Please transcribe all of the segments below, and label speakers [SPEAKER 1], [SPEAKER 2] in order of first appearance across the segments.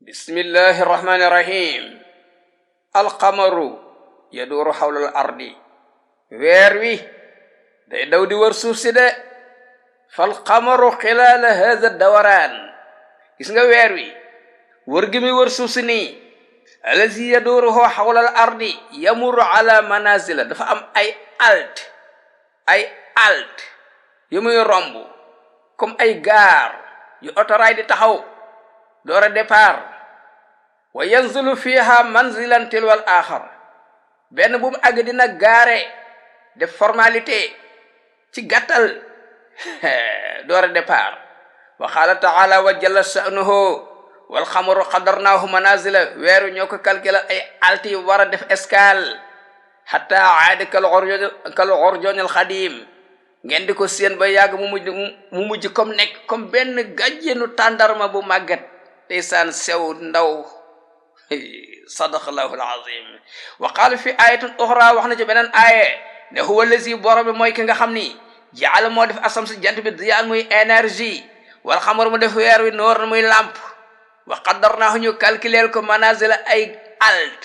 [SPEAKER 1] Bismillahi rahmani rahim. Alqamaru yaduuru xawlal ardi. weer wi day daw di wër suuf si de. falqamaru xilaala hada dawaraan. gis nga weer wi wër gi muy wër suuf si nii. alazi yaduuruhu xawlal ardi yamurru ala manazila. dafa am ay alt yu muy romb comme ay gaar yu otoraay di taxaw door a départ. wa yanzilu fiha manzilan tilwal axar. benn bu mu àgg dina gaare def formalité ci gàttal door a départ. wa qaala taala wa jalla sha'nuhu wal xamaru qadarnaahu manazila. weeru ñoo ko calculer ay alti yu war a def escale hatta aada kal urjoonil xadim. ngeen di ko séen ba yàgg mu mujj comme nekk comme benn gàjjenu tàndarma bu màggat ndeysaan sew ndaw. sadaqallahu alazim. wa qaala fi ayatin uxra wax na ci beneen aaye ne huwa lazi borom bi mooy ki nga xam ni jaala moo def asam si jant bi diyaan muy énergie wal xamar mu def weer wi noor na muy làmp. wa qaddarnaahu ñu calculer ko manazila ay alt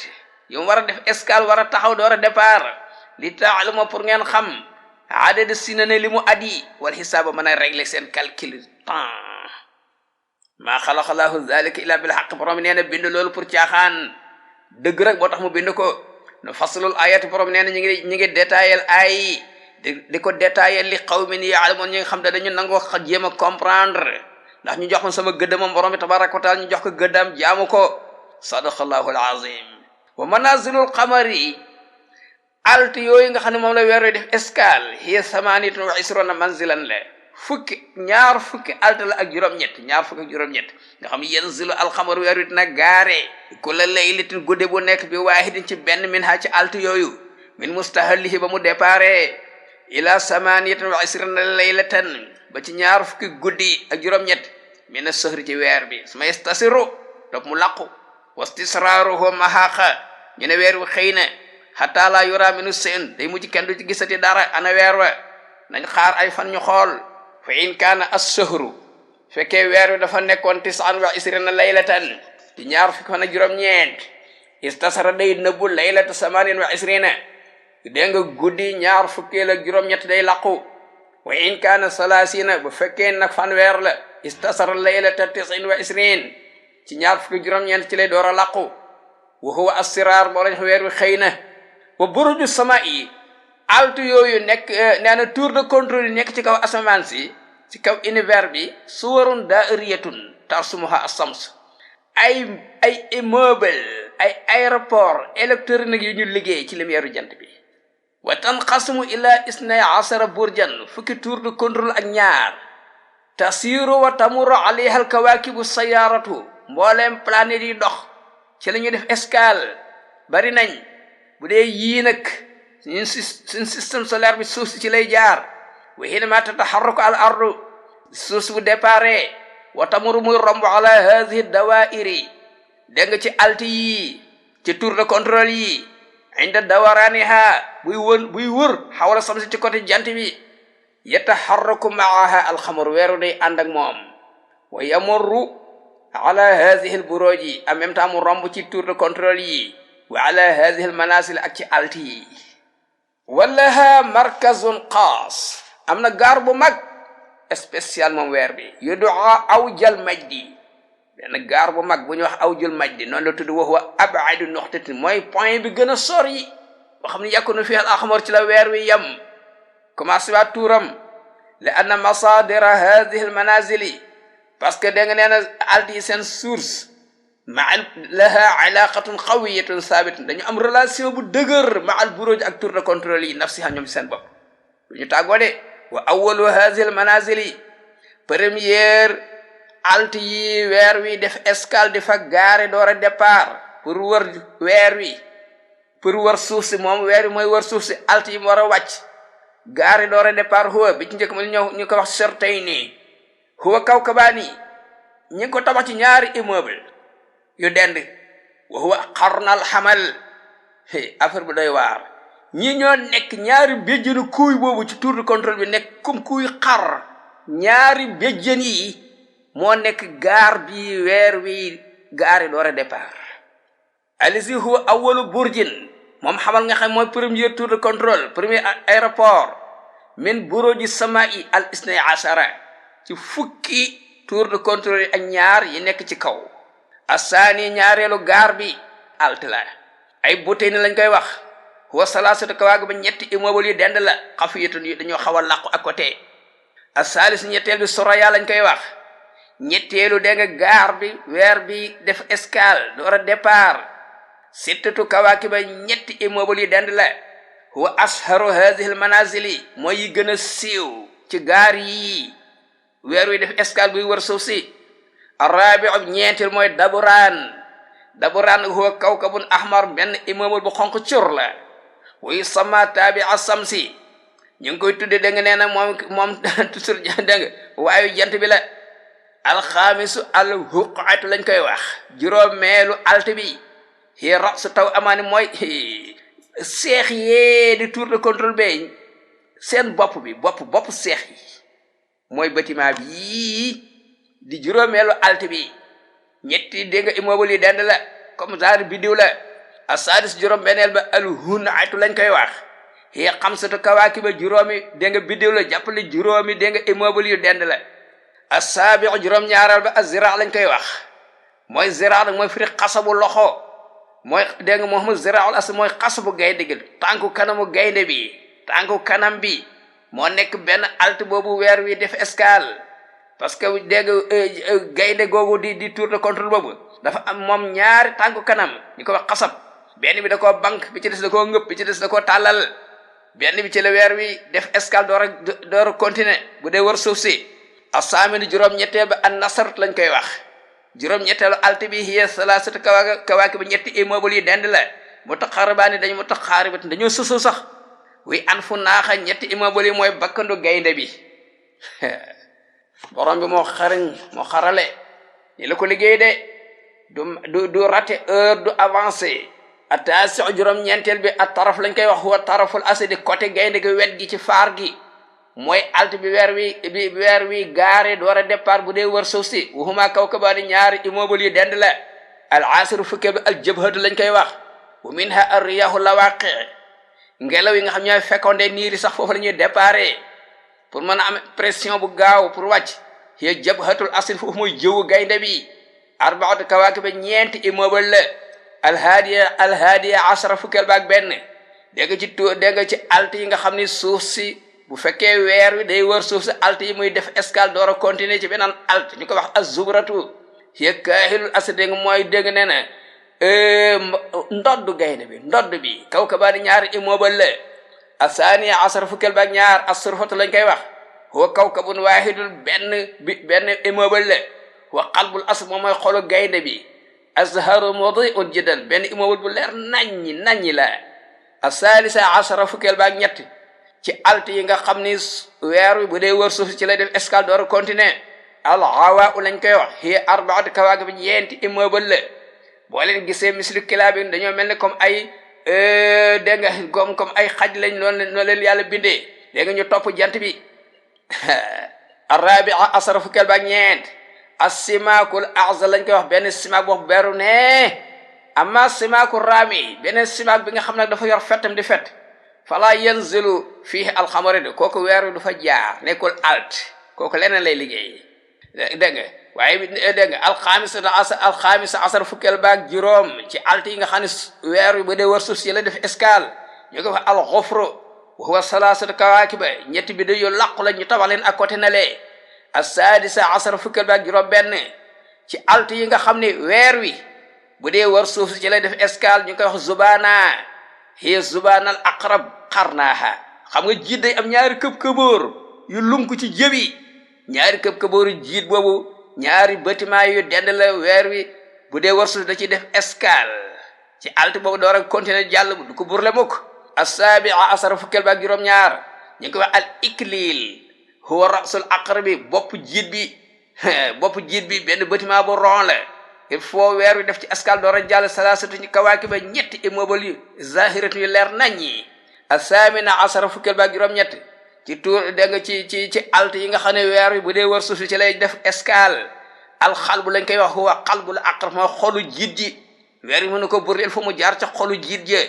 [SPEAKER 1] yu mu war a def escale war a taxaw door a départ li taaluma pour ngeen xam adada sina ne li mu at yi wal xisaaba mën a régler seen calcul temps. maa xalaqallahu zalika illa bil haqq. borom nee na bind loolu pour caaxaan dëgg rek moo tax mu bind ko. nu faslul ayati borom nee na ñu ngi détaillé ay di ko détaillé li qawmin ya'lamun ñi nga xam ne dañu nangoo jéem a comprendre ndax ñu jox ko sama gëddamam borom bi tabaraka wa taala ñu jox ko gëddam jaamu ko. sadaqallahu alazim. wa manazilul qamari alt yooyu nga xam ne moom la weer wi def escale hiya samaniyatun wa isruna manzilan la ñaar fukki alt la ak juróom-ñett nga xam ne yanzilu alxamaru weer wi dina gaare kulla laylatin guddi bu nekk bi waahidin ci benn min ha ci alt yooyu min mustahallihi ba mu dépare ila samaniyatin wa isrina laylatan ba ci ñaar fukki guddi ak juróom-ñett min as-sahri ci weer bi suma yastasiru topp mu laqu wastisraruhu mahaqa ñu ne weer wi xëy na hatta la yura minu seen day mujj kenn du ci gisati dara ana weer wa nañ xaar ay fan ñu xool. fa in kaana as-sahru fekkee weer wi dafa nekkoon 29 laylatan di ñaar fukki fan ak juróom-ñeent istasara day nëbbu laylata 28 dégg nga guddi ñaar fukkeel ak juróom-ñett day laqu. wa in kaana 30 bu fekkee nag fanweer la istasara laylata 29 ci ñaar fukki juróom-ñeent ci lay door a laqu. wa huwa as-siraar boo lañ weer wi xëy na. wa buruju samaa'i alt yooyu nekk nee na tour de contrôle yi nekk ci kaw asamaan si ci kaw univers bi suwarun daa'iriyatun tarsumuha as-sams. ay immeuble ay aéroport électronique yu ñu liggéey ci lumière jant bi. wa tanqasimu ila isnay asara burjan fukki tour de contrôle ak ñaar. tasiru wa tamurru alayha al-kawakibu sayaratu mbooleem planète yi dox ci la ñuy def escale bari nañ. bu dee yii nag suñ système solaire bi suuf si ci lay jaar. wa hinama tataharraku al ardu suuf si bu dépare wa tamuru muy romb ala hadhihi dawairi dégg nga ci alti yi ci tour de contrôle yi inda dawaraniha buy wër xawala samsi ci côté jant bi. yataharraku maaha alxamar weeru day ànd ak moom. wa yamurru ala hadhihi al buruji en même temps mu romb ci tour de contrôle yi wa ala hadhihi al manasil ak ci alti yi. walaha markazun xaas am na gaar bu mag spécial moom weer bi yudaa awjal majdi. benn gaar bu mag bu ñuy wax awjal majdi noonu la tudd wa huwa ab'adu nuqtatin mooy point bi gën a sori boo xam ne yakunu fi al axmar ci la weer wi yem. commencé waa tuuram li anna masadira hadhihi al manazili parce que da nga nee na alti yi seen source laha alaqatun qawiyatun sabitun dañu am relation bu dëgër ma al buruj ak tour de contrôle yi nafsiha ñoom seen bopp du ñu tàggoo de. wa awwalu hadhihi al manazili première alt yi weer wi def escale di fa gaare door a départ pour wër weer wi pour wër suuf si moom weer wi mooy wër suuf si alt yi mu war a wàcc gaare door a départ huwa bi ci njëkk ma ñu ko wax Sirtayni huwa kawkabaani ñi ngi ko tabax ci ñaari immeuble yu dend. wa huwa qarnal xamal affaire bu doy waar. ñi ñoo nekk ñaari béjjënu kuuy boobu ci tour de contrôle bi nekk comme kuuy xar. ñaari béjjën yi moo nekk gaar bi weer wi gaari door a départ alisi huwa awwalu burjin moom xamal nga xam mooy premier tour de contrôle premier aéroport min buruji samai al isnay ashara ci fukki tour de contrôle yi ak ñaar yi nekk ci kaw asaani ñaareelu gaar bi altla ay buteyni lañ koy wax huwa salasatu kawaag ba ñetti immeuble yu dend la xafiyatun yi dañoo xaw a làqu à côté asalis ñetteel bi soraya lañ koy wax ñetteelu dégg nga gaar bi weer bi def escale door a départ sittatu kawaaki ba ñetti immeuble yu dend la huwa asharu hadhihi al manazili mooy yi gën a siiw ci gaar yi weer wi def escale buy wër suuf si arabi'u ñeenteel mooy daburaan huwa kawkabun ahmar benn immeuble bu xonq cur la wuy sama tabi'a samsi ñu ngi koy tudde da nga nee na moom toujours dégg nga waayu jant bi la alxaamisu alhuqatu lañ koy wax juróomeelu alt bi hiya rasu taw amaani mooy seex yee di tour de contrôle be seen bopp seex yi mooy bâtiment bi di juróomeelu alt bi ñetti dégg nga immeuble yi dend la comme genre biddiw la asadis juróom beneel ba alhunatu lañ koy wax hiya xamsatu kawaakiba juróomi dégg nga biddiw la jàppale juróomi dégg nga immeuble yu dend la asaabiu juróom ñaareel ba azira lañ koy wax mooy zira nag mooy firi xasabu loxo mooy dégg nga moom ziraul as mooy xasabu gaynde gi tànku kanamu gaynde bi tànku kanam bi moo nekk benn alt boobu weer wi def escale parce que dégg gaynde googu di tour de contrôle boobu dafa am moom ñaari tànku kanam ñu ko wax xasab benn bi da koo banque bi ci des da koo ngëpp bi ci des da koo tàllal benn bi ci la weer wi def escale door a continuer bu dee wër suuf si asaaminu juróom-ñetteel ba an nasart lañ koy wax juróom-ñetteelu alt bi hiya salasatu kawaaki ba ñetti immeuble yi dend la mutaqarribaani dañu mutaqaaribat dañoo susu sax wi an fu naaxa ñetti immeuble yi mooy bakkandu gaynde bi borom bi moo xarale ni la ko liggéey de du raté heure du avancé attention juróom-ñeenteel bi at taraf lañ koy wax huwa taraful asadi côté gaynde gi wet gi ci faar gi mooy alt bi weer wi gaare door a départ bu dee wër suuf si waxuma kawkabaani ñaari immeuble yi dend la al asiru fukkeel bi al jabhatu lañ koy wax wa minha ar riyahu lawaqi ngelaw yi nga xam ñooy fécondé niir yi sax foofu la ñuy déparé pour mën a am pression bu gaaw pour wàcc hiya jabhatul asri foofu mooy jëwu gaynde bi arbaatu kawaakiba ñeenti immeuble la alhaadiya asara fukkeel ba ak benn dégg nga ci alt yi nga xam ni suuf si bu fekkee weer wi day wër suuf si alt yi muy def escale door a continuer ci beneen alt ñu ko wax az-zubratu hiya kaahilul asri dégg nga mooy dégg nee na ndodd gaynde bi ndodd bi kawkabaani ñaari immeuble la asaaniya asara fukkeel ba ak ñaar as-surfatu lañ koy wax huwa kawkabun waahidul benn immeuble la wa qalbul asr moom mooy xolu gaynde bi azharu mudi'un jiddan benn immeuble bu leer naññi la asalisa asara fukkeel ba ak ñett ci alt yi nga xam ni weer wi bu dee wër suuf ci lay def escale door a continuer al hawa lañ koy wax hiya arbaatu kawaakib ñeenti immeuble la boo leen gisee mislu kilaab yi dañoo mel ni comme ay dégg nga comme ay xaj lañ noonu leen yàlla bindee dégg nga ñu topp jant bi arabia asara fukkeel ba ak ñeent as-simaakul a'za lañ koy wax benn simaak boo beru ne amma simaakul raami benn simaak bi nga xam ne dafa yor fettam di fet fala yanzilu fihi alxamaridu kooku weer wi du fa jaar nekkul alt kooku leneen lay liggéey dégg nga waaye dégg nga alxamisa asar fukkeel baak juróom ci alt yi nga xam ne weer wi ba dee war suuf si la def escale ñu ko fa alxofru wa huwa salasatu kawaakiba ñetti bi yu làqu la ñu tabax leen ak côté na lee asadisa asar fukkeel baak juróom benn ci alt yi nga xam ne weer wi bu dee war suuf si ci la def escale ñu koy wax zubana hiya zubanal aqrab qarnaha xam nga jiit day am ñaari këb-këboor yu lunk ci jëbi ñaari këb-këbooru jiit boobu ñaari bâtiment yu dend la weer wi bu dee war suuf da ciy def escale ci alt boobu door a continuer jàll du ko burle mukk asabia asara fukkeel ba ak juróom-ñaar ñu ngi koy wax al iklil huwa rasul aqrabi bopp jiit bi benn bâtiment bu rond la il faut weer wi def ci escale door a jàll salasatu ci kawaaki ba ñetti immeuble yu zahiratu yu leer naññi asamina asara fukkeel ba ak juróom-ñett ci tuur dégg nga ci alt yi nga xam ne weer wi bu dee wër suuf si ci lay def escale alxalbu lañ koy wax huwa qalbul aqr moo xolu jiit ji weer wi mënu ko burdeel fu mu jaar ca xolu jiit je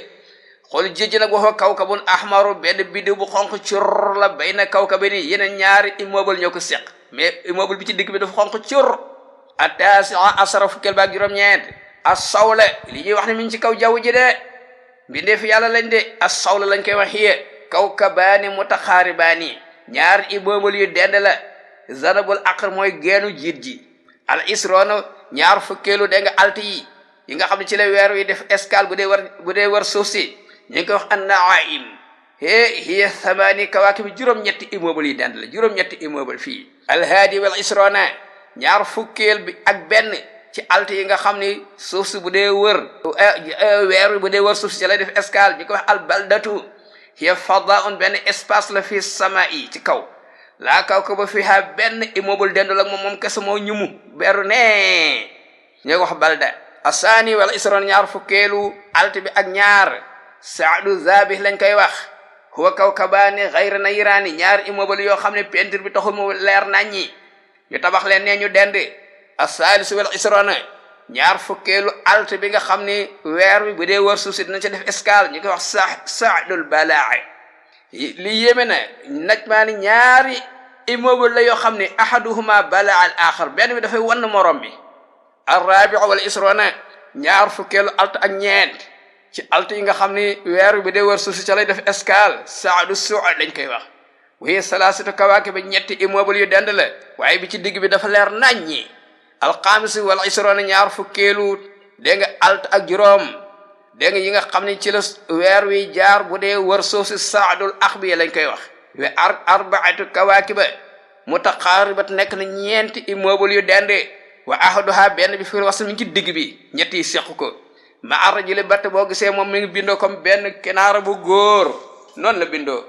[SPEAKER 1] xolu jiit ji nag waxoo kawkabun ahmaru benn biddiw bu xonq cur la bayna kawkabi ni yeneen ñaari immeuble ñoo ko seq mais immeuble bi ci digg bi dafa xonq cur atasia asara fukkeel baak juróom-ñeent as-sawla li ñuy wax ne mi ngi ci kaw jaww ji de mbindee fi yàlla lañ de as-sawla lañ koy wax hiye kawkabaani mutaxaaribaani ñaari immeuble yu dend la zanabul aqr mooy geenu jiit ji al isroona ñaar fukkeelu dégg nga alti yi nga xam ne ci la weer wi def escale bu dee war suuf si ñu ngi koy wax an-na'im hiya thamani kawaakib juróom-ñetti immeuble yi dend la juróom-ñetti immeuble fii alhaadi wal isroona ñaar fukkeel bi ak benn ci alt yi nga xam ni suuf si bu dee wër weer wi bu dee wër suuf si ci lay def escale ñu koy wax al baldatu hiya fadaun benn espace la fii samaa'i ci kaw laa kaw ko ba fiha benn immeuble dendul ak moom kese moo ñumu beru ne ñu wax balda asaani wala isron ñaar fukkeelu alt bi ak ñaar saadu zabih lañ koy wax huwa kawkabaani xayra nayraani ñaar immeuble yoo xam ne peinture bi taxul mu leer naññi ñu tabax leen ne ñu dend asaalisu wal isron ñaar fukkeelu alt bi nga xam ni weer wi bu dee wër suuf si dina ci def escale ñu koy wax saadul balaa li yéeme na najmaani ñaari immeuble la yoo xam ne ahaduhuma balaa al axar benn bi dafay wann morom bi arrabiu wal isrona ñaar fukkeelu alt ak ñeent ci alt yi nga xam ni weer wi bu dee wër suuf si ca lay def escale saadu suud lañ koy wax wahiya salaasatu kawaakib ñetti immeuble yu dend la waaye bi ci digg bi dafa leer naññi alxaamisu wal isrona ñaar fukkeelu dégg nga alt ak juróom dégg nga yi nga xam ne ci la weer wi jaar bu dee wër suuf si saadul axbiya lañ koy wax we arbaatu kawaakiba mutaqaaribat nekk na ñeenti immeuble yu dende wa ahaduha benn bi fir was mi ngi ci digg bi ñett yi seq ko ma arrajuli batt boo gisee moom mi ngi bindoo comme benn kenaara bu góor noonu la bindoo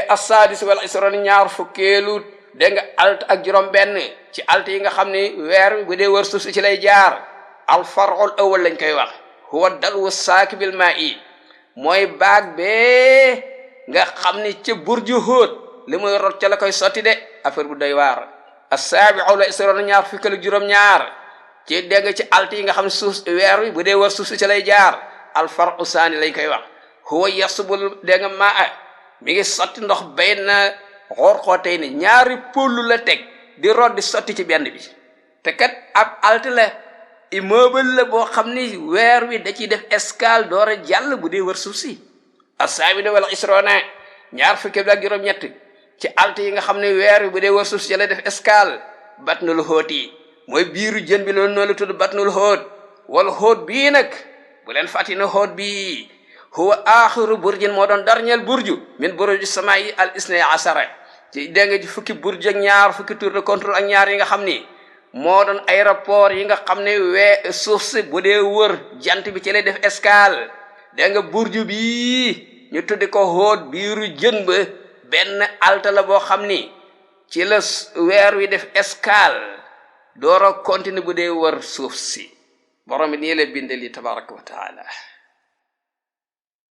[SPEAKER 1] assadis wal isron ñaar fukkeelu dégg nga alt ak juróom benn ci alt yi nga xam ni weer wi bu dee wër suuf si ci lay jaar alfarul awal lañ koy wax huwa dalwu saakibil maa'i mooy baag bee nga xam ni ca burju hóot li muy rot ca la koy sotti de affaire bu doy waar assaabiu la isroona ñaar fukkeelu juróom-ñaar ci dégg ci alt yi nga xam ne suuf weer wi bu dee wër suuf si ci lay jaar alfaru saani lañ koy wax huwa yasbul dégg nga maa mi ngi sotti ndox bay na xoor-xootey ni ñaari pollu la teg di rot di sotti ci benn bi te kat ab alt la immeuble la boo xam ni weer wi da ciy def escale door a jàll bu dee wër suuf si asaabiu wal isroona ñaar fukkeelu ak juróom-ñett ci alt yi nga xam ne weer wi bu dee wër suuf si lay def escale batnul xóot yi mooy biiru jën bi loolu noonu la tudd batnul xóot wal xóot bii nag bu leen fàtti na xóot bii huwa axiru burjin moo doon darñeel burju min buruji samaa'i al isnay asara ci dégg nga ci fukki burj ak ñaar fukki tour de contrôle ak ñaar yi nga xam ni moo doon aéroport yi nga xam ne suuf si bu dee wër jant bi ci lay def escale dégg nga burju bii ñu tuddi ko xóot biiru jën ba benn alta la boo xam ni ci la weer wi def escale doora continuer bu dee wër suuf si borom bi nii la binde li tabaraka wa taala